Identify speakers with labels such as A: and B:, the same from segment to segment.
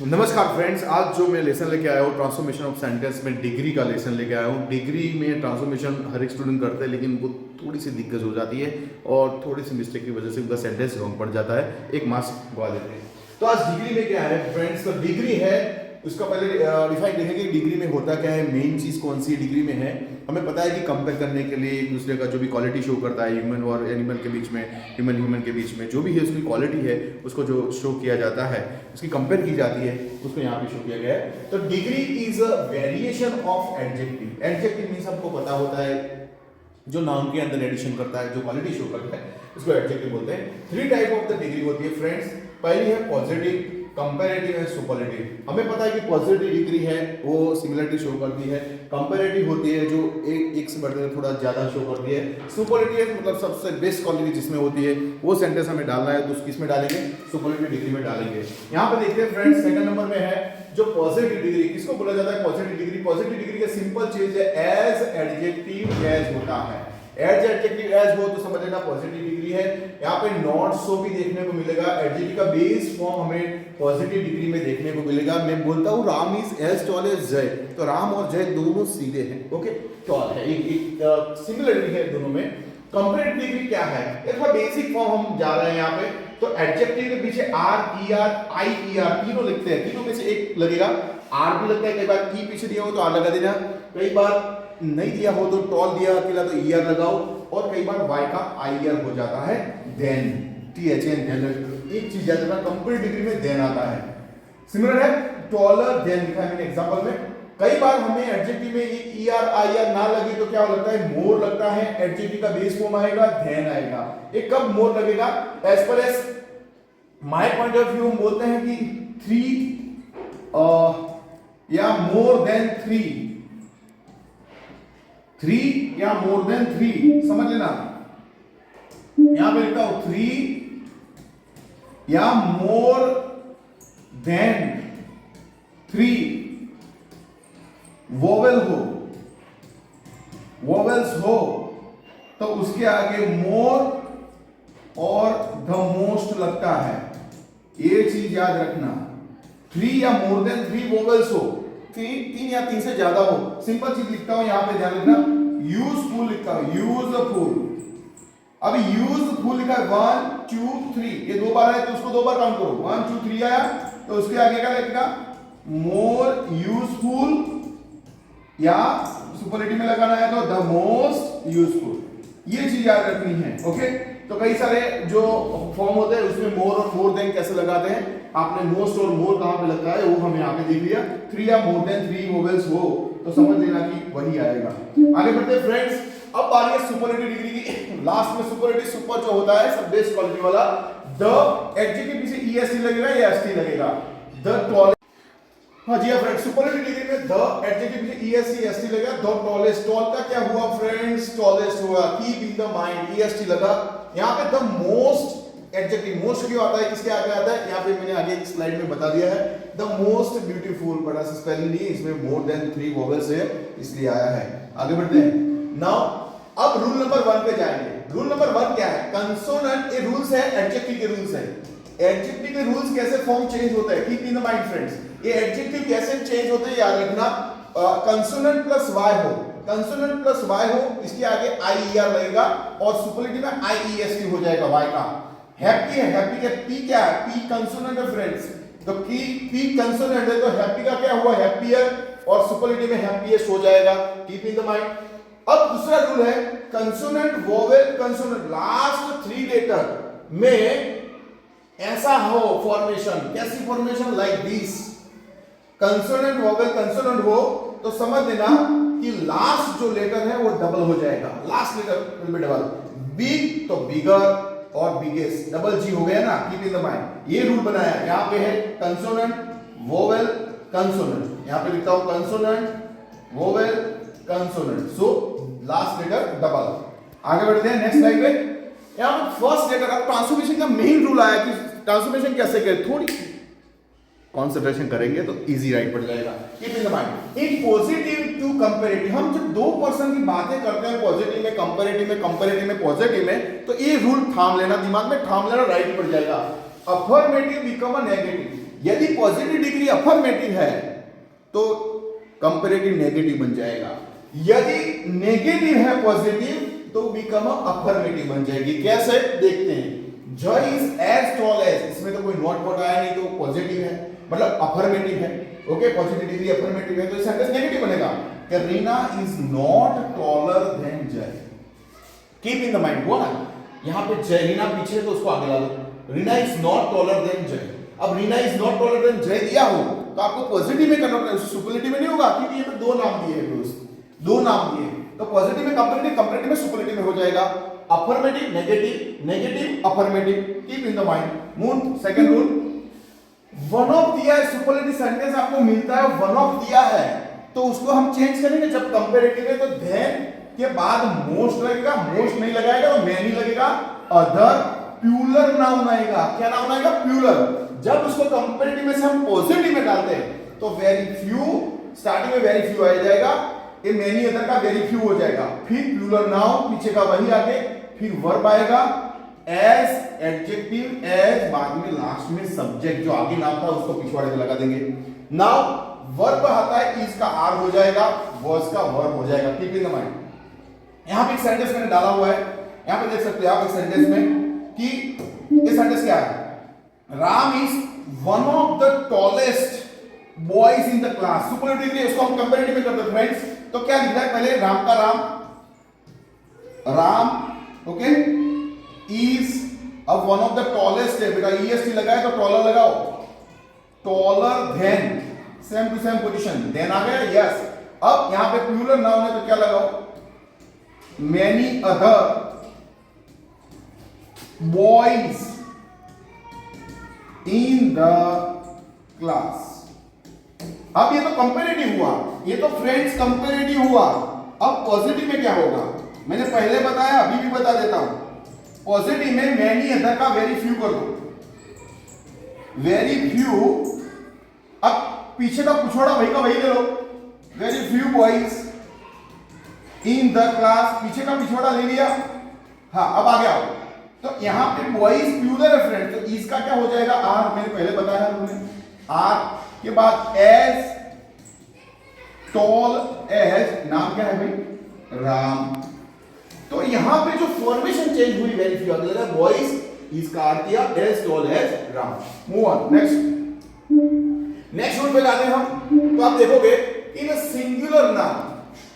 A: नमस्कार फ्रेंड्स, आज जो मैं लेसन लेके आया हूँ ट्रांसफॉर्मेशन ऑफ सेंटेंस में डिग्री का लेसन लेके आया हूँ। डिग्री में ट्रांसफॉर्मेशन हर एक स्टूडेंट करता है, लेकिन वो थोड़ी सी दिक्कत हो जाती है और थोड़ी सी मिस्टेक की वजह से उनका सेंटेंस रॉन्ग पड़ जाता है, एक मार्क्स गवा देते हैं। तो आज डिग्री में क्या है फ्रेंड्स, तो डिग्री है उसका पहले डिफाइन देखेंगे डिग्री में होता क्या है, मेन चीज़ कौन सी डिग्री में है। हमें पता है कि कंपेयर करने के लिए एक दूसरे का जो भी क्वालिटी शो करता है ह्यूमन और एनिमल के बीच में, ह्यूमन के बीच में जो भी है उसकी क्वालिटी है उसको जो शो किया जाता है, उसकी कंपेयर की जाती है, उसको यहाँ पे शो किया गया है। तो degree is a variation of adjective. Adjective means हमको पता होता है जो नाउन के अंदर एडिशन करता है, जो क्वालिटी शो करता है, उसको एडजेक्टिव बोलते हैं। 3 टाइप ऑफ द डिग्री होती है फ्रेंड्स। पहली है पॉजिटिव, कंपैरेटिव एंड सुपरलेटिव। हमें पता है कि पॉजिटिव डिग्री है वो सिमिलरिटी शो करती है, कंपैरेटिव होती है जो एक से बढ़कर थोड़ा ज्यादा शो करती है, सुपरलेटिव मतलब सबसे बेस्ट क्वालिटी जिसमें होती है वो सेंटेंस हमें डालना है तो किस में डालेंगे, सुपरलेटिव डिग्री में डालेंगे। यहाँ पे देखते हैं फ्रेंड्स, सेकंड नंबर में है जो पॉजिटिव डिग्री। किसको बोला जाता है पॉजिटिव डिग्री? पॉजिटिव डिग्री का सिंपल चीज है एज एडजेक्टिव एज होता है। एज एडजेक्टिव एज हो तो समझ लेना पॉजिटिव डिग्री है। यहाँ पे नॉट सो भी देखने को मिलेगा, एडजेक्टिव का बेस फॉर्म हमें पॉजिटिव डिग्री में देखने को मिलेगा। मैं बोलता हूँ Ram is as tall as Jay, तो राम और जय दोनों सीधे हैं, ओके, टॉल है, एक सिमिलरिटी है दोनों में। कंपैरेटिव डिग्री क्या है? एक बार बेसिक फॉर्म हम जा रहे हैं यहाँ पे, तो एडजेक्टिव के पीछे आर ई आर आई ई आर तीनों लिखते हैं, तीनों में से एक लगेगा। आर भी लगता है, कई बार ई पीछे दिया हो तो आर लगा देना, कई बार नहीं दिया हो तो टॉल दिया अकेला तो ईयर लगाओ, और कई बार वाई का आईयर हो जाता है than, T H N than. एक चीज याद रखना, कंपैरेटिव डिग्री में देन आता है। सिमिलर है टॉलर देन लिखा है मैंने एग्जांपल में। कई बार हमें एडजेक्टिव में ये ई आर आई आर ना लगे तो क्या लगता है, मोर लगता है। एडजेक्टिव का बेस फॉर्म आएगा देन आएगा। एक कब मोर लगेगा? As per as my point of view हम बोलते हैं कि 3 या मोर देन 3 या मोर देन 3, समझ लेना। यहां पे लिखता हूं 3 या मोर देन 3 वोवेल हो, वोवेल्स हो तो उसके आगे मोर और द मोस्ट लगता है, ये चीज याद रखना। 3 या मोर देन 3 वोवेल्स हो, 3 या 3 से ज्यादा हो। सिंपल चीज लिखता हूं यहां पे, ध्यान रखना, यूजफुल लिखता हूं, यूजफुल। अभी यूजफुल लिखा है 1 2 3, ये 2 बार है तो उसको 2 बार काउंट करो। 1 2 3 आया तो उसके आगे क्या लगेगा, मोर यूजफुल, या सुपरलेटिव में लगाना है तो द मोस्ट यूजफुल। ये चीज याद रखनी है, ओके। तो कई सारे जो फॉर्म होते हैं उसमें मोर और मोर देन कैसे लगाते हैं, आपने मोस्ट और मोर कहां पे लगता है वो हमें यहाँ पे देख लिया। 3 या मोर देन 3 वोवेल्स हो तो समझ लेना कि वही आएगा। आगे बढ़ते हैं फ्रेंड्स, अब बारी है सुपरलेटिव डिग्री की। लास्ट में सुपरलेटिव, सुपर जो होता है सब बेस्ट क्वालिटी वाला, द एडजेक्टिव पीछे ईएसटी लगेगा या एसटी लगेगा, द टॉल। हाँ जी फ्रेंड्स, सुपरलेटिव डिग्री में द एडजेक्टिव पीछे ईएसटी एसटी लगेगा। द टॉलेस्ट, टॉल का क्या हुआ फ्रेंड्स, टॉलेस्ट हुआ। Keep in the mind EST लगा। यहाँ पे द मोस्ट एडजेक्टिव, मोस्ट क्यों आता है, किसके आगे आता है, यहाँ पे मैंने आगे एक स्लाइड में बता दिया है। द मोस्ट ब्यूटीफुल, बड़ा सा स्पेलिंग नहीं, इसमें मोर देन 3 वोवेल्स है इसलिए आया है। आगे बढ़ते हैं। नाउ अब रूल नंबर 1 पे जाएंगे। रूल नंबर 1 क्या है, कंसोनेंट। ये रूल्स है एडजेक्टिव के रूल्स है। एडजेक्टिव के रूल्स कैसे फॉर्म चेंज होता है, keep in the mind friends. ये एडजेक्टिव कैसे चेंज होते हैं याद रखना। कंसोनेंट प्लस वाई हो, कंसोनेंट प्लस वाई हो, इसके आगे आई ई आर लगेगा और सुपरलेटिव में आई ई एस टी हो जाएगा वाई का। हैप्पी है, हैप्पी का पी क्या है, पी कंसोनेंट है फ्रेंड्स, तो पी कंसोनेंट है तो हैप्पी का क्या हुआ, हैप्पियर, और सुपरलेटिव में हैप्पीएस्ट हो जाएगा। Keep in the mind. अब दूसरा रूल है consonant vowel consonant, last 3 letter में ऐसा हो फॉर्मेशन, कैसी formation, like this. Consonant vowel consonant हो तो समझ लेना कि लास्ट जो लेटर है वो डबल हो जाएगा, last letter will be double. Big तो बिगर और बिगेस्ट, डबल जी हो गया ना, कीप इन द माइंड। ये रूल बनाया, यहां पे है कंसोनेंट वोवेल कंसोनेंट, यहां पे लिखता हूं consonant vowel consonant, so last letter double. आगे बढ़ते हैं नेक्स्ट स्लाइड पे। यहां पे फर्स्ट लेटर, अब ट्रांसफॉर्मेशन का मेन रूल आया कि ट्रांसफॉर्मेशन कैसे करें, थोड़ी कंसंट्रेशन करेंगे तो इजी राइट पड़ जाएगा। Keep in the mind, in positive to comparative, हम जब 2 पर्सन की बातें करते हैं पॉजिटिव में, कंपैरेटिव में, कंपैरेटिव में, पॉजिटिव में, तो ये रूल थाम लेना, दिमाग में थाम लेना, राइट पड़ जाएगा। अफर्मेटिव बिकम अ नेगेटिव, यदि पॉजिटिव डिग्री अफर्मेटिव है तो कंपैरेटिव नेगेटिव बन जाएगा, यदि नेगेटिव है पॉजिटिव तो बिकम अफर्मेटिव बन जाएगी। कैसे देखते हैं। जय इज एज टॉल एज, इसमें तो कोई नॉट वॉट आया नहीं तो पॉजिटिव है, मतलब अफर्मेटिव है। ओके, पॉजिटिव डिग्री अफर्मेटिव है तो सेंटेंस नेगेटिव बनेगा कि Reena is not taller than जय। कीप इन द माइंड, वो ना यहां पे जय, रीना पीछे तो उसको आगे ला दो। Reena is not taller than जय। अब Reena is not taller than जय दिया हो तो आपको पॉजिटिव में कन्वर्ट करना, सुपरलेटिव में नहीं होगा क्योंकि ये तो दो नाम दिए हैं दोस्त, दो नाम दिए तो पॉजिटिव में कंपैरेटिव, कंपैरेटिव में सुपरलेटिव में हो जाएगा। Affirmative negative, negative affirmative. Keep in the mind. Moon second rule, one of दिया है, सुपरलेटिव सेंटेंस आपको मिलता है वन ऑफ दिया है तो उसको हम चेंज करेंगे। जब कंपैरेटिव है तो देन के बाद मोस्ट लगेगा, मोस्ट नहीं लगाएगा तो मैनी लगेगा, अदर प्लूरल नाउन आएगा। क्या नाउन आएगा? प्लूरल। जब उसको कंपैरेटिव में से हम पॉजिटिव में डालते हैं तो वेरी फ्यू, स्टार्टिंग में वेरी फ्यू आ जाएगा, ये मैनी अदर का वेरी फ्यू हो जाएगा, फिर प्लूरल नाउन पीछे का वही आगे, फिर वर्ब आएगा, एज एडजेक्टिव, एज बाद में लास्ट में सब्जेक्ट जो आगे नाम था उसको पिछवाड़े में लगा देंगे। नाउ वर्ब आता है इज का आर हो जाएगा, वर्स का वर्ब हो जाएगा। Keep in the mind. यहां पे एक सेंटेंस मैंने डाला हुआ है, यहां पे देख सकते हो आप एक सेंटेंस में कि ये सेंटेंस क्या है। Ram is one of the tallest boys in the class. Superlative है, उसको हम कंपैरेटिव में करते हैं फ्रेंड्स। तो क्या लिखना है पहले, राम का राम, राम ओके इज अब वन ऑफ द टॉलेस्ट है बेटा, ईएसटी लगाए तो टॉलर लगाओ, taller than, same to same position, then आ गया यस। अब यहां पे प्लूरल नाउन है तो क्या लगाओ, many other boys in the class. अब ये तो कंपैरेटिव हुआ, ये तो फ्रेंड्स कंपैरेटिव हुआ। अब पॉजिटिव में क्या होगा, मैंने पहले बताया अभी भी बता देता हूं। पॉजिटिव में मैनी अदर का वेरी फ्यू कर दो, वेरी फ्यू। अब पीछे का पिछवाड़ा वही का वही ले लो, very few boys in the class, पीछे का पिछवाड़ा ले लिया। हाँ अब आ गया, तो यहां पे बॉयज प्लूरल है फ्रेंड, तो इसका क्या हो जाएगा, आर, मैंने पहले बताया है तुमने, आर के बाद एज टॉल एज, नाम क्या है भाई, राम। तो यहां पे जो फॉर्मेशन चेंज हुई वेरी फ्यू, अगर बॉयज इसका आर किया, as tall as Ram. Move on next rule पे जाते हैं हम। तो आप देखोगे इन सिंगुलर नाउन,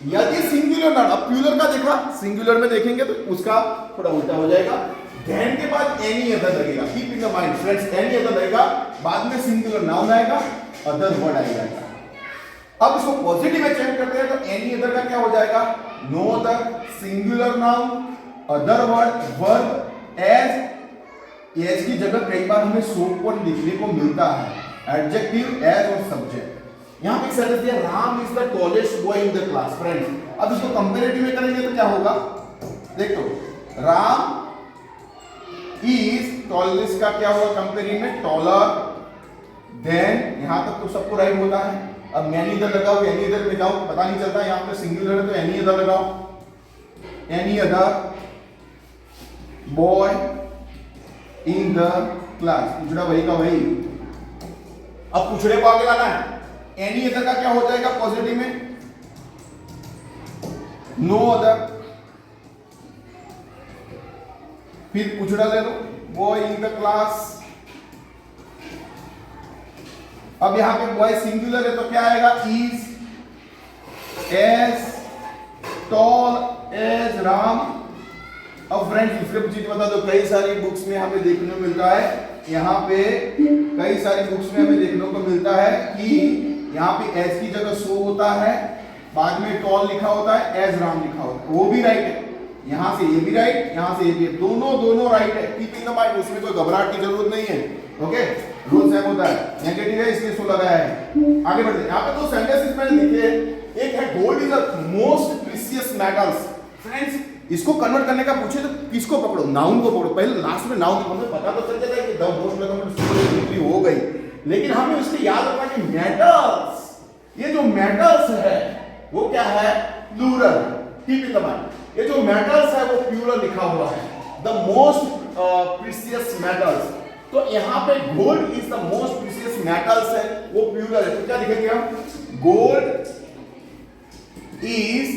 A: यदि सिंगुलर नाउन, अब प्लूरल का देखा, सिंगुलर में देखेंगे तो उसका थोड़ा उल्टा हो जाएगा, देन के बाद एनी अदर लगेगा। Keep in the mind friends, any other लगेगा, बाद में सिंगुलर नाउन आएगा, अदर वर्ड आएगा। अब इसको पॉजिटिव में चेंज करते हैं तो एनी अदर का क्या हो जाएगा, no other, singular noun, other word, verb, as की जगह कई बार हमें सोप वर्ड लिखने को मिलता है, एडजेक्टिव, एज और सब्जेक्ट। यहां पे एक सेंटेंस दिया, Ram is the tallest boy in the class. Friends अब इसको कंपैरेटिव में करेंगे तो क्या होगा, देखो राम इज टॉलेस्ट का क्या होगा कंपेयरिंग में, टॉलर देन, यहां तक तो सबको राइट होता है। अब मैनी इधर लगाओ, एनी इधर में जाओ, पता नहीं चलता, यहां पे सिंगुलर है तो एनी इधर लगाओ, any other boy in the class, पिछड़ा वही का वही। अब पिछड़े को आगे लाना है, एनी अदर का क्या हो जाएगा पॉजिटिव में, नो अदर, फिर पिछड़ा ले लो, बॉय इन द क्लास। अब यहां पे बॉय सिंगुलर है तो क्या आएगा, is as tall as Ram. अब फ्रेंड्स दूसरे चीज बता दो, कई सारी बुक्स में हमें देखने को मिलता है, यहाँ पे कई सारी बुक्स में हमें देखने को मिलता है कि यहाँ पे एज की जगह सो होता है, बाद में टॉल लिखा होता है, एज राम लिखा होता है, वो भी राइट है। यहां से ये भी राइट, यहां से ये भी, दोनों राइट है। कीप इन द माइंड, उसमें कोई घबराहट की जरूरत नहीं है। ओके, रूल सेम होता है, नेगेटिव है इसलिए सो लगाया है। आगे बढ़ते हैं, यहाँ पे दो सेंटेंसेस मैंने लिखे, एक है gold is the most precious metals. Friends इसको कन्वर्ट करने का पूछे तो किसको पकड़ो, नाउन को पकड़ो, पहले लास्ट में नाउन, हमें पता तो चल जाता है कि द मोस्ट लगभग हो गई, लेकिन हमें उसके याद रखना कि मेटल्स, ये जो मेटल्स है वो क्या है, plural. Keep in the mind, ये जो मेटल्स है वो प्लूरल लिखा हुआ है, द मोस्ट प्रीशियस मेटल्स। तो यहां पे gold is the most precious metals है, वो प्लूरल है, तो क्या लिखेंगे हम? Gold is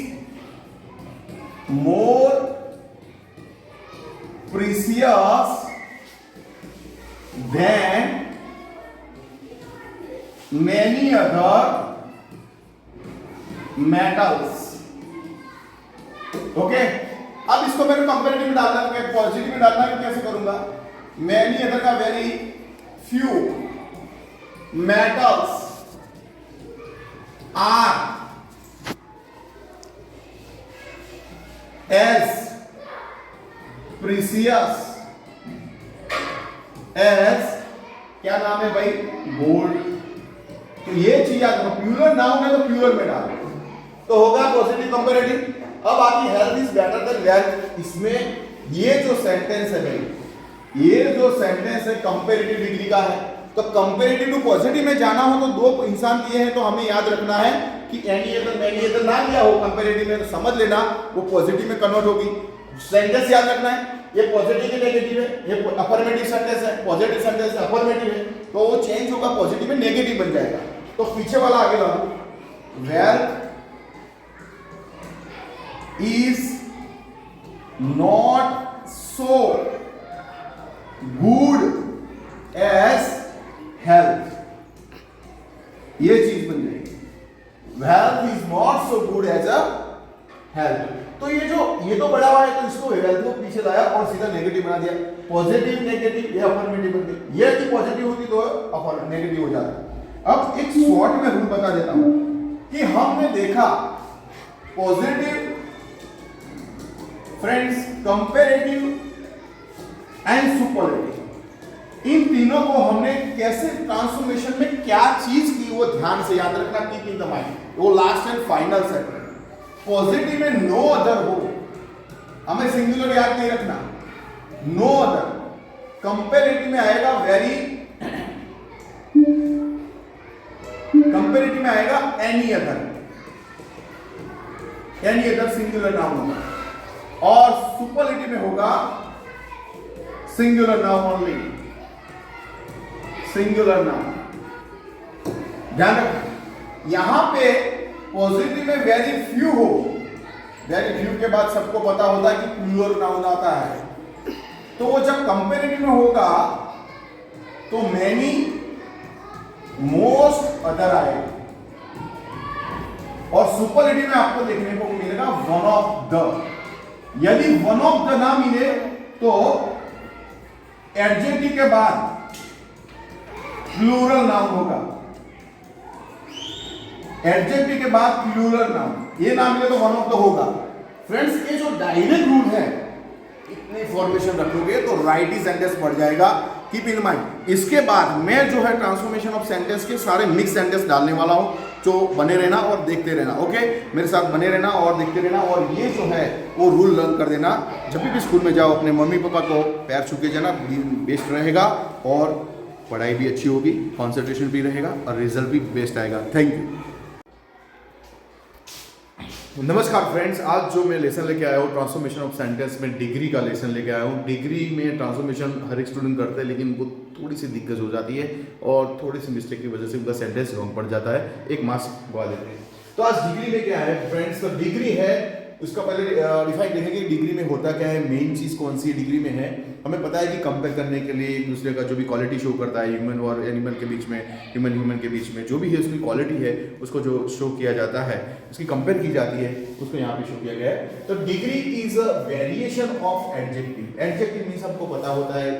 A: more precious than many other metals. Okay, अब इसको मेरे कंपैरेटिव में डालना है, मैं पॉजिटिव में डालना है, कैसे करूंगा? many other का very few metals are as precious as, क्या नाम है भाई? गोल्ड। तो ये चीज याद रखो, प्लूरल नाउन है तो प्लूरल में डालो, तो होगा पॉजिटिव कंपैरेटिव। अब आती health is better than wealth. इसमें ये जो सेंटेंस है भाई, ये जो सेंटेंस है कंपैरेटिव डिग्री का है, तो कंपैरेटिव टू पॉजिटिव में जाना हो तो दो इंसान दिए हैं, तो हमें याद रखना है कि एनी अदर मैनी अदर ना दिया हो कंपैरेटिव में, तो समझ लेना वो पॉजिटिव में कन्वर्ट होगी। सेंटेंस याद रखना है, ये पॉजिटिव के नेगेटिव है, ये अफर्मेटिव सेंटेंस है, पॉजिटिव सेंटेंस है, अफर्मेटिव है, तो वो चेंज होगा, पॉजिटिव में नेगेटिव बन जाएगा। तो पीछे वाला आगे लाओ, wealth is not so good as health, ये चीज बन जाएगी, wealth is not so good as a health. तो ये तो बड़ा हुआ है, तो इसको वेल्थ को पीछे लाया और सीधा नेगेटिव बना दिया, पॉजिटिव नेगेटिव, ये अफर्मेटिव बन गई। ये यदि पॉजिटिव होती तो नेगेटिव हो जाता। अब एक शॉर्ट में रूल बता देता हूं कि हमने देखा positive, friends, comparative and superlative, इन तीनों को हमने कैसे ट्रांसफॉर्मेशन में क्या चीज की वो ध्यान से याद रखना, कीप इन द माइंड, वो last and final set. Positive में नो अदर हो, हमें सिंगुलर याद नहीं रखना, नो अदर। कंपैरेटिव में आएगा वेरी, कंपैरेटिव में आएगा any other, any other singular noun होगा, और सुपरलेटिव में होगा singular noun only, singular noun. ध्यान रखना, यहां पे पॉजिटिव में वेरी फ्यू हो, वेरी फ्यू के बाद सबको पता होता है कि प्लूरल नाउन आता है, तो वो जब कंपैरेटिव में होगा तो मैनी, मोस्ट अदर आएगा, और सुपरलेटिव में आपको देखने को मिलेगा वन ऑफ द। यदि वन ऑफ द ना मिले तो एडजेक्टिव के बाद प्लूरल नाउन होगा, एडजेक्टिव के बाद प्लूरल नाउन, ये ना मिले तो वन ऑफ द होगा। फ्रेंड्स, ये जो डायरेक्ट रूल है, इतनी फॉर्मेशन रखोगे तो राइटी सेंटेंस बढ़ जाएगा, कीप इन माइंड। इसके बाद मैं जो है ट्रांसफॉर्मेशन ऑफ सेंटेंस के सारे मिक्स सेंटेंस डालने वाला हूं, तो बने रहना और देखते रहना। ओके, मेरे साथ बने रहना और देखते रहना, और ये जो है वो रूल लर्न कर देना। जब भी स्कूल में जाओ अपने मम्मी पापा को पैर छू के जाना, बेस्ट रहेगा और पढ़ाई भी अच्छी होगी, कॉन्सेंट्रेशन भी रहेगा और रिजल्ट भी बेस्ट आएगा। Thank you. नमस्कार फ्रेंड्स, आज जो मैं लेसन लेके आया हूँ ट्रांसफॉर्मेशन ऑफ सेंटेंस में डिग्री का लेसन लेके आया हूँ। डिग्री में ट्रांसफॉर्मेशन हर एक स्टूडेंट करते हैं, लेकिन वो थोड़ी सी दिक्कत हो जाती है और थोड़ी सी मिस्टेक की वजह से उनका सेंटेंस रॉन्ग पड़ जाता है, एक मार्क्स गवा देते हैं। तो आज डिग्री में क्या है फ्रेंड्स, तो डिग्री है, उसका पहले डिफाइन देखेंगे डिग्री में होता क्या है, मेन चीज़ कौन सी डिग्री में है। हमें पता है कि कंपेयर करने के लिए एक दूसरे का जो भी क्वालिटी शो करता है, ह्यूमन और एनिमल के बीच में, ह्यूमन के बीच में जो भी है उसकी क्वालिटी है, उसको जो शो किया जाता है, उसकी कंपेयर की जाती है, उसको यहाँ पे शो किया गया है। तो degree is a variation of adjective. Adjective means आपको पता होता है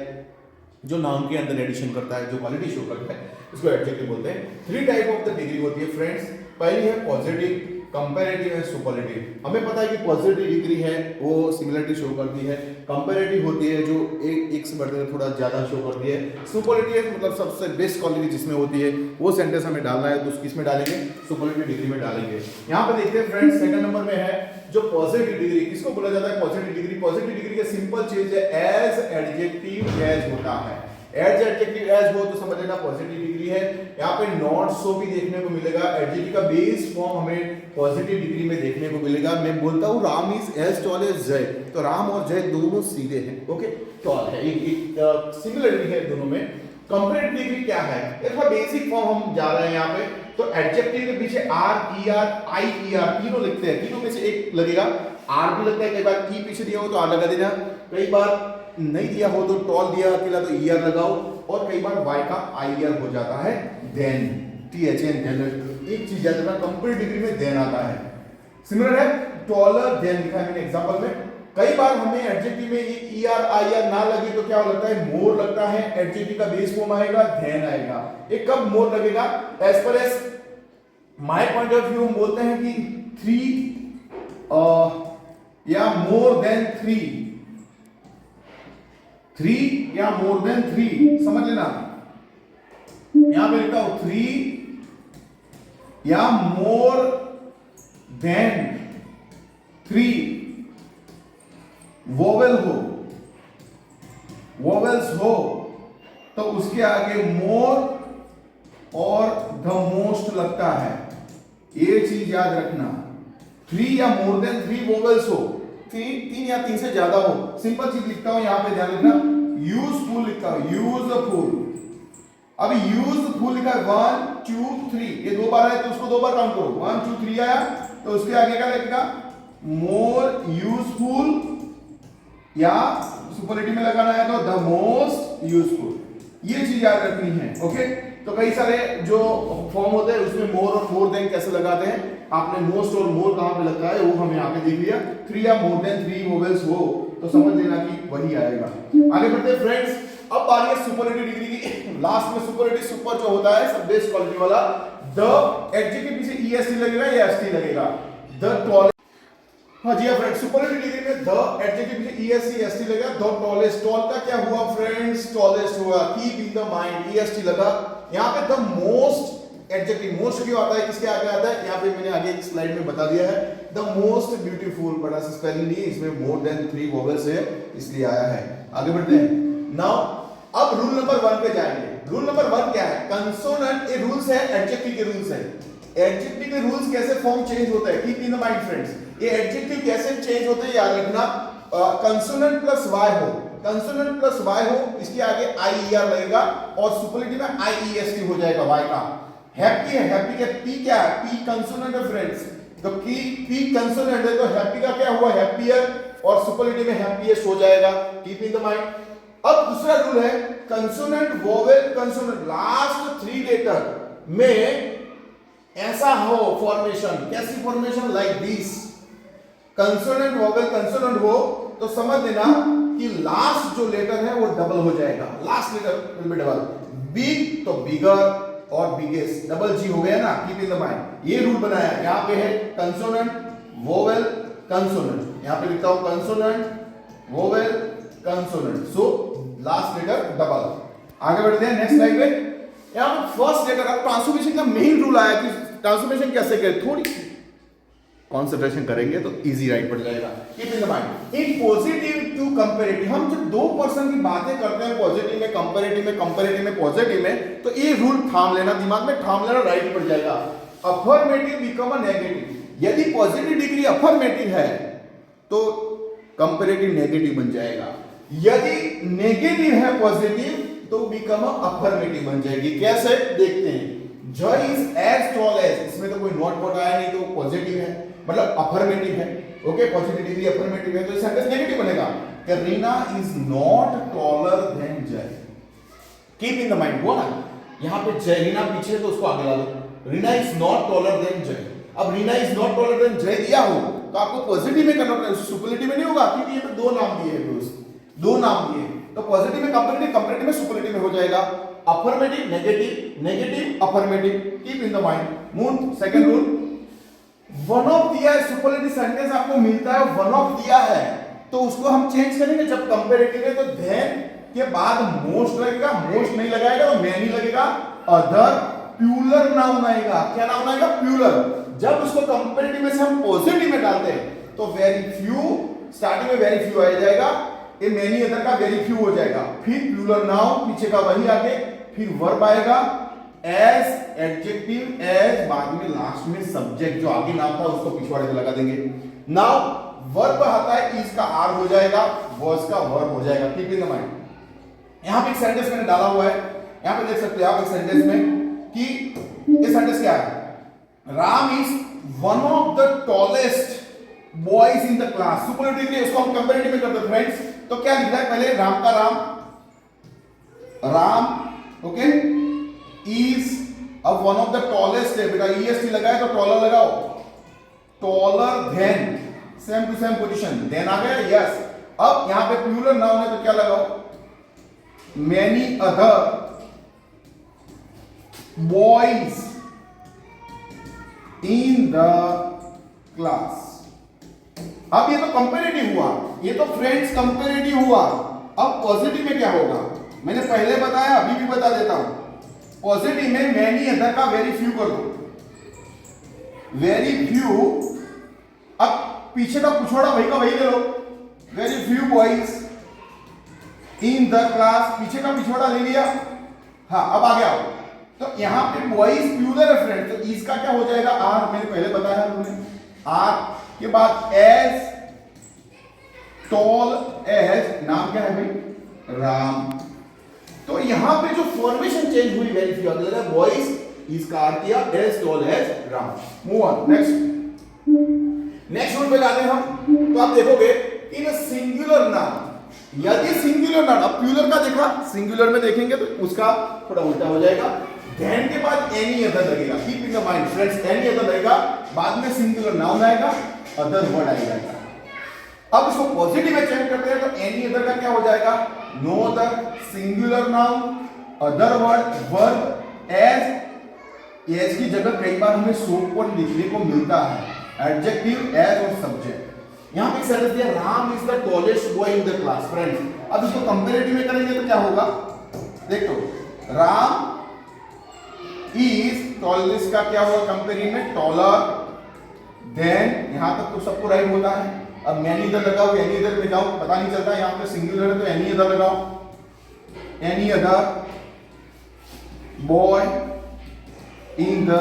A: जो नाउन के अंदर एडिशन करता है, जो क्वालिटी शो करता है, उसको एडजेक्टिव बोलते हैं। 3 टाइप ऑफ द डिग्री होती है फ्रेंड्स। पहली है पॉजिटिव, कंपैरेटिव एंड सुपरलेटिव। हमें पता है कि पॉजिटिव डिग्री है वो सिमिलरिटी शो करती है, कंपैरेटिव होती है जो एक से बढ़कर थोड़ा ज्यादा शो करती है, सुपरलेटिव मतलब सबसे बेस्ट क्वालिटी जिसमें होती है, वो सेंटेंस हमें डालना है तो किस में डालेंगे, सुपरलेटिव डिग्री में डालेंगे। यहाँ पे देखते हैं फ्रेंड्स, सेकंड नंबर में है जो पॉजिटिव डिग्री। किसको बोला जाता है पॉजिटिव डिग्री? पॉजिटिव डिग्री का सिंपल चीज है एज एडजेक्टिव एज होता है, एज एडजेक्टिव एज हो तो समझ लेना पॉजिटिव डिग्री है। यहाँ पे नॉट सो भी देखने को मिलेगा, एडजेक्टिव का बेस फॉर्म हमें पॉजिटिव डिग्री में देखने को मिलेगा। मैं बोलता हूँ Ram is as tall as Jay, तो राम और जय दोनों सीधे हैं, ओके, टॉल है, एक सिमिलरिटी है दोनों में। कंपैरेटिव डिग्री क्या है, एक बेसिक फॉर्म हम जा रहे हैं यहाँ पे, तो एडजेक्टिव के पीछे आर ई आर आई ई आर तीनों लिखते हैं, तीनों में से एक लगेगा, आर भी लगता है, कई बार की पीछे दिया हो तो आर लगा देना, कई बार नहीं दिया हो तो टॉल दिया अकेला तो ईयर लगाओ, और कई बार वाई का आई आर हो जाता है than, T H N than. एक चीज याद रखना, कंपैरेटिव डिग्री में देन आता है, सिमिलर है टॉलर देन लिखा है मैंने एग्जांपल में। कई बार हमें एडजेक्टिव में ये ई आर आई आर ना लगे तो क्या लगता है, मोर लगता है, एडजेक्टिव का बेस फॉर्म आएगा देन आएगा। एक कब मोर लगेगा, as per as my point of view हम बोलते हैं कि 3 या मोर देन 3 या मोर देन 3, समझ लेना, यहां पे लिखता हूं 3 या मोर देन 3 वोवेल्स हो तो उसके आगे मोर और द मोस्ट लगता है, ये चीज याद रखना। 3 या मोर देन 3 वोवेल्स हो, 3 या 3 से ज्यादा हो, सिंपल चीज लिखता हूं यहां पे ध्यान रखना, यूजफुल लिखता हूं, यूजफुल। अब यूजफुल लिखा है 1 2 3, ये 2 बार है तो उसको 2 बार काउंट करो, 1 2 3 आया तो उसके आगे क्या लगेगा, मोर यूजफुल, या सुपरलेटिव में लगाना है तो द मोस्ट यूजफुल, ये चीज याद रखनी है, ओके। तो कई सारे जो फॉर्म होते हैं उसमें मोर और मोर देन कैसे लगाते हैं, आपने मोस्ट और मोर कहां पे लगता है वो हम यहां पे देख लिया। 3 या मोर देन 3 वोवेल्स हो तो समझ लेना कि वही आएगा। आगे बढ़ते हैं फ्रेंड्स, अब बारी है सुपरलेटिव डिग्री की। लास्ट में सुपरलेटिव सुपर जो होता है सब बेस्ट क्वालिटी वाला, द एडजेक्टिव पीछे ईएसटी लगेगा या एसटी लगेगा, द टॉल। हाँ जी फ्रेंड्स, सुपरलेटिव डिग्री में द एडजेक्टिव पीछे ईएसटी एसटी लगेगा, द टॉलेस्ट, टॉल का क्या हुआ फ्रेंड्स, टॉलेस्ट हुआ, keep in the mind EST लगा। यहाँ पे द मोस्ट एडजेक्टिव, मोस्ट क्यों आता है, किसके आगे आता है, यहाँ पे मैंने आगे एक स्लाइड में बता दिया है, द मोस्ट ब्यूटीफुल, बड़ा सा स्पेलिंग नहीं, इसमें मोर देन 3 वोवेल्स है इसलिए आया है। आगे बढ़ते हैं। नाउ अब रूल नंबर 1 पे जाएंगे। रूल नंबर 1 क्या है, कंसोनेंट, ये रूल्स है, एडजेक्टिव के रूल्स है। एडजेक्टिव के रूल्स कैसे फॉर्म चेंज होता है, keep in the mind friends, ये एडजेक्टिव कैसे चेंज होते हैं याद रखना। कंसोनेंट प्लस वाई हो, कंसोनेंट प्लस वाई हो, इसके आगे आई ई आर लगेगा और सुपरलेटिव में आई ई एस टी हो जाएगा वाई का। हैप्पी है, हैप्पी का पी क्या है, पी कंसोनेंट है फ्रेंड्स, तो पी कंसोनेंट है तो हैप्पी का क्या हुआ, हैप्पियर, और सुपरलेटिव में हैप्पीएस्ट हो जाएगा, कीप इन द माइंड। अब दूसरा रूल है consonant vowel consonant, last 3 letter में ऐसा हो फॉर्मेशन, कैसी formation, like this, consonant vowel consonant हो तो समझ लेना कि लास्ट जो लेटर है वो डबल हो जाएगा, last letter will be double, big तो बिगर और बिगेस्ट, डबल जी हो गया ना, कीप इन द माइंड। ये रूल बनाया, यहां पे है कंसोनेंट वोवेल कंसोनेंट, यहां पे लिखता हूं consonant vowel consonant, so last letter double. आगे बढ़ते हैं नेक्स्ट स्लाइड पे। यहां पर फर्स्ट लेटर, अब ट्रांसफॉर्मेशन का मेन रूल आया कि ट्रांसफॉर्मेशन कैसे करें, थोड़ी कंसंट्रेशन करेंगे तो इजी राइट पड़ जाएगा, keep in the mind. In positive to comparative, हम जब 2 पर्सन की बातें करते हैं पॉजिटिव में कंपैरेटिव में, कंपैरेटिव में पॉजिटिव में, तो ये रूल थाम लेना, दिमाग में थाम लेना, राइट पड़ जाएगा। अफर्मेटिव बिकम अ नेगेटिव, यदि पॉजिटिव डिग्री अफर्मेटिव है तो कंपैरेटिव नेगेटिव बन जाएगा, यदि नेगेटिव है पॉजिटिव तो बिकम अफर्मेटिव बन जाएगी। कैसे देखते हैं, जय इज एज टॉल एज, इसमें तो कोई नॉट वॉट आया नहीं तो पॉजिटिव है, मतलब अफर्मेटिव है, ओके, पॉजिटिव डिग्री अफर्मेटिव है तो सेंटेंस नेगेटिव बनेगा। Reena is not taller than जय, कीप इन द माइंड, वो ना यहां पे जय, रीना पीछे तो उसको आगे ला दो, Reena is not taller than जय। अब Reena is not taller than जय दिया हो तो आपको पॉजिटिव में करना पड़ेगा, सुपरलेटिव में नहीं होगा, क्योंकि ये तो 2 नाम दिए हैं दोस्त, 2 नाम दिए, तो पॉजिटिव में कंपैरेटिव, कंपैरेटिव में सुपरलेटिव में हो जाएगा, affirmative negative, negative affirmative, keep in the mind. Moon second rule, one of दिया है, सुपरलेटिव सेंटेंस आपको मिलता है, वन ऑफ दिया है तो उसको हम चेंज करेंगे, जब कंपैरेटिव है तो देन के बाद मोस्ट लगेगा, मोस्ट नहीं लगाएगा तो मैनी लगेगा, अदर प्लूरल नाउन आएगा, क्या नाउन आएगा, प्लूरल। जब उसको कंपैरेटिव में से हम पॉजिटिव में डालते हैं तो वेरी फ्यू, स्टार्टिंग में वेरी फ्यू आ जाएगा, ये मैनी अदर का वेरी फ्यू हो जाएगा। फिर प्लूरल नाउन पीछे का वही आगे, फिर वर्ब आएगा एज एडजेक्टिव एज, बाद में लास्ट में सब्जेक्ट जो आगे नाम था उसको पिछवाड़े में लगा देंगे। नाउ वर्ब आता है इज का आर हो जाएगा, वॉज का वर्ब हो जाएगा। कीप इन द माइंड, यहां पे एक सेंटेंस मैंने डाला हुआ है, यहां पे देख सकते हो आप एक सेंटेंस में कि ये सेंटेंस क्या है, Ram is one of the tallest boys in the class. Superlative के इसको हम कंपैरेटिव में करते हैं फ्रेंड्स, तो क्या लिखा है पहले राम का राम ओके इज अब वन ऑफ द टॉलेस्ट है बेटा, ईएसटी लगाए तो टॉलर लगाओ, taller than same to same position, then आ गया यस। अब यहां पे प्लूरल नाउन है तो क्या लगाओ, many other boys in the class. अब ये तो कंपैरेटिव हुआ, ये तो फ्रेंड्स कंपैरेटिव हुआ। अब पॉजिटिव में क्या होगा, मैंने पहले बताया अभी भी बता देता हूं। पॉजिटिव में मैनी अदर का वेरी फ्यू कर दो, वेरी फ्यू। अब पीछे का पिछवाड़ा वही का वही ले लो, very few boys in the class, पीछे का पिछवाड़ा ले लिया। हाँ अब आ गया, तो यहां पे बॉयज प्लूरल है फ्रेंड, तो इसका क्या हो जाएगा आर, मैंने पहले बताया तुमने। आर के बाद एज टॉल एज, नाम क्या है भाई राम। तो यहां पे जो फॉर्मेशन चेंज हुई वेरी फ्यू, अगर बॉयज इसका आर किया as tall as Ram. Move on next rule पे जाते हैं हम। तो आप देखोगे इन सिंगुलर नाउन, यदि सिंगुलर नाउन, अब प्लूरल का देखा, सिंगुलर में देखेंगे तो उसका थोड़ा उल्टा हो जाएगा, देन के बाद एनी अदर लगेगा। Keep in the mind friends, any other लगेगा, बाद में सिंगुलर नाउन आएगा, अदर वर्ड आएगा। अब इसको पॉजिटिव में चेंज करते हैं तो एनी अदर का क्या हो जाएगा, no other, singular noun, other word, verb, as की जगह कई बार हमें सो वर्ड लिखने को मिलता है, एडजेक्टिव एज और सब्जेक्ट। यहां पे सेंटेंस दिया Ram is the tallest boy in the class. Friends अब इसको कंपैरेटिव में करेंगे तो क्या होगा, देखो राम इज टॉलेस्ट का क्या होगा कंपेरिंग में, टॉलर देन, यहां तक तो सबको राइट होता है। अब मैनी इधर लगाओ, एनी इधर में जाओ, पता नहीं चलता, यहां पे सिंगुलर है तो एनी इधर लगाओ, any other boy in the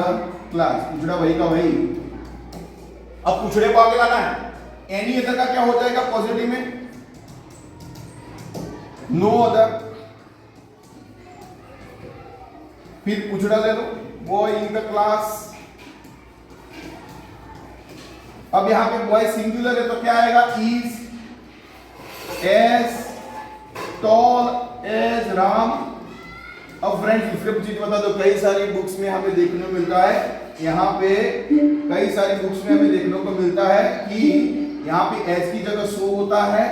A: class, पिछड़ा वही का वही। अब पिछड़े को आगे लाना है, एनी अदर का क्या हो जाएगा पॉजिटिव में, नो अदर, फिर पिछड़ा ले लो बॉय इन द क्लास। अब यहां पे बॉय सिंगुलर है तो क्या आएगा, is as tall as Ram. अब फ्रेंड्स दूसरे चीज बता दो, कई सारी बुक्स में हमें देखने को मिलता है, यहाँ पे कई सारी बुक्स में हमें देखने को मिलता है कि यहाँ पे एज की जगह सो होता है,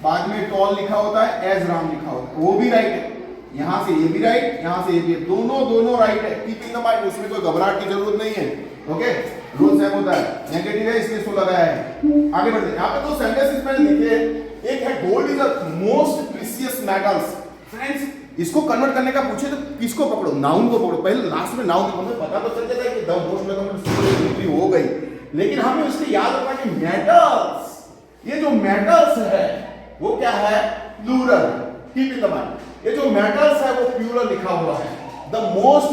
A: बाद में टॉल लिखा होता है, एज राम लिखा होता है, वो भी राइट है। यहां से ये भी राइट, यहां से ये भी, दोनों राइट है। कीप इन द माइंड, उसमें कोई घबराहट की जरूरत नहीं है। ओके रूल सेम होता है, नेगेटिव है इसलिए सो लगाया है। आगे बढ़ते हैं, यहां पे दो सेंटेंसेस मैंने लिखे, एक है gold is the most precious metals. Friends इसको कन्वर्ट करने का पूछे तो किसको पकड़ो, नाउन को पकड़ो, पहले लास्ट में नाउन, हमें पता तो चल जाता है कि द मोस्ट में हो गई, लेकिन हमें उसके याद रखना कि मेटल्स, ये जो मेटल्स है वो क्या है, plural. Keep in the mind, ये जो मेटल्स है वो प्लूरल लिखा हुआ है, द मोस्ट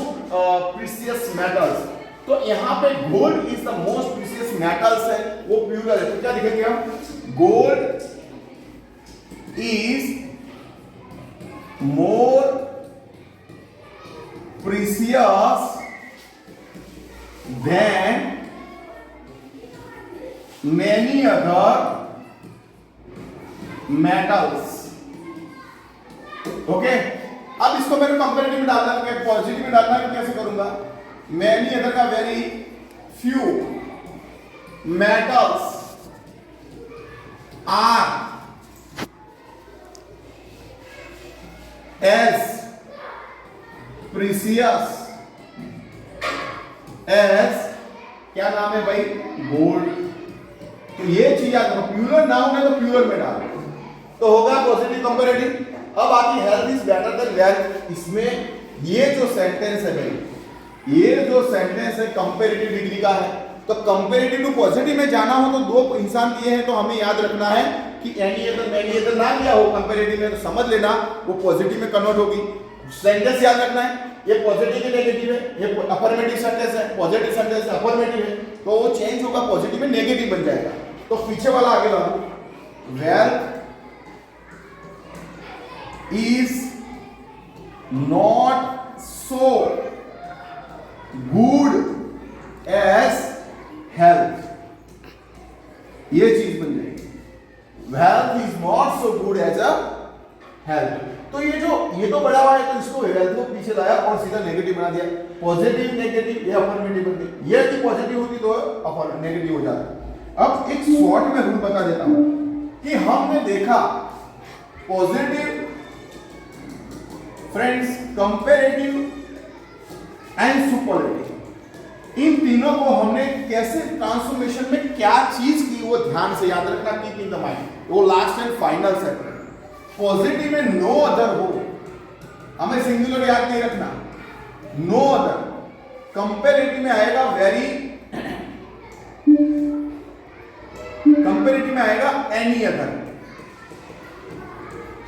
A: प्रीशियस मेटल्स। तो यहां पे gold is the most precious metals है, वो प्लूरल है, तो क्या लिखेंगे हम, gold is more precious than many other metals। Okay अब इसको मेरे कंपैरेटिव में डालना है, पॉजिटिव में डालना है, कैसे करूंगा, many other का very few metals are as precious as, क्या नाम है भाई, गोल्ड। तो ये चीज याद रखो, प्लूरल नाउन है तो प्लूरल में डालो तो होगा पॉजिटिव कंपैरेटिव। अब आती health is better than wealth. इसमें ये जो सेंटेंस है भाई, ये जो सेंटेंस है कंपैरेटिव डिग्री का है, तो कंपैरेटिव टू पॉजिटिव में जाना हो तो दो इंसान दिए हैं, तो हमें याद रखना है कि एनी अदर मैनी अदर ना लिया हो कंपैरेटिव में, तो समझ लेना वो पॉजिटिव में कन्वर्ट होगी। सेंटेंस याद रखना है, ये पॉजिटिव है नेगेटिव है, ये अफर्मेटिव सेंटेंस है, पॉजिटिव सेंटेंस है, अफर्मेटिव है, तो वो चेंज होगा, पॉजिटिव में नेगेटिव बन जाएगा। तो पीछे वाला आगे लाओ, wealth is not so good as health, ये चीज बन जाएगी, wealth is not so good as a health. तो ये तो बड़ा हुआ है, तो इसको वेल्थ को पीछे लाया और सीधा नेगेटिव बना दिया, पॉजिटिव नेगेटिव, ये अफर्मेटिव बन गई। ये यदि पॉजिटिव होती तो नेगेटिव हो जाता। अब एक शॉर्ट में रूल बता देता हूं कि हमने देखा positive, friends, comparative and superlative, इन तीनों को हमने कैसे ट्रांसफॉर्मेशन में क्या चीज की वो ध्यान से याद रखना, कीप इन द माइंड। वो last and final set. Positive में नो अदर हो, हमें सिंगुलर याद नहीं रखना, नो अदर। कंपैरेटिव में आएगा वेरी, कंपैरेटिव में आएगा any other,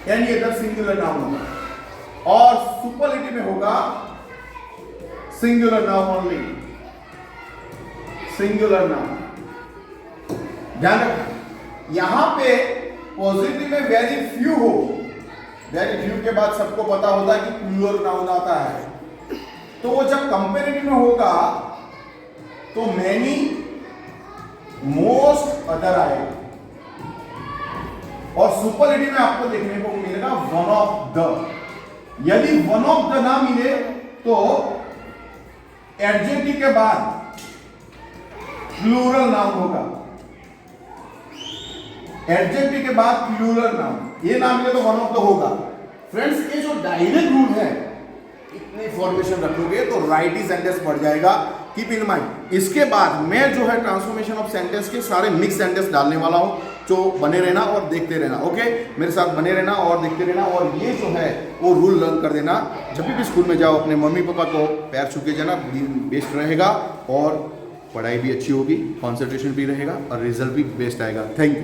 A: any other singular noun होगा, और सुपरलेटिव में होगा singular noun only, singular noun. ध्यान रखना, यहां पे पॉजिटिव में वेरी फ्यू हो, वेरी फ्यू के बाद सबको पता होता है कि प्लूरल नाउन आता है, तो वो जब कंपैरेटिव में होगा तो मैनी, मोस्ट, अदर आएगा, और सुपरलेटिव में आपको देखने को मिलेगा वन ऑफ द। यदि वन ऑफ द ना मिले तो एडजेक्टिव के बाद प्लूरल नाउन होगा, एडजेक्टिव के बाद प्लूरल नाउन, ये ना मिले तो वन ऑफ द होगा। फ्रेंड्स, ये जो डायरेक्ट रूल है, इतनी फॉर्मेशन रखोगे तो राइटी सेंटेंस बढ़ जाएगा, कीप इन माइंड। इसके बाद मैं जो है ट्रांसफॉर्मेशन ऑफ सेंटेंस के सारे मिक्स सेंटेंस डालने वाला हूं, तो बने रहना और देखते रहना। ओके, मेरे साथ बने रहना और देखते रहना, और ये जो है वो रूल लर्न कर देना। जब भी स्कूल में जाओ अपने मम्मी पापा को पैर छू के जाना, बेस्ट रहेगा और पढ़ाई भी अच्छी होगी, कॉन्सेंट्रेशन भी रहेगा और रिजल्ट भी बेस्ट आएगा। Thank you.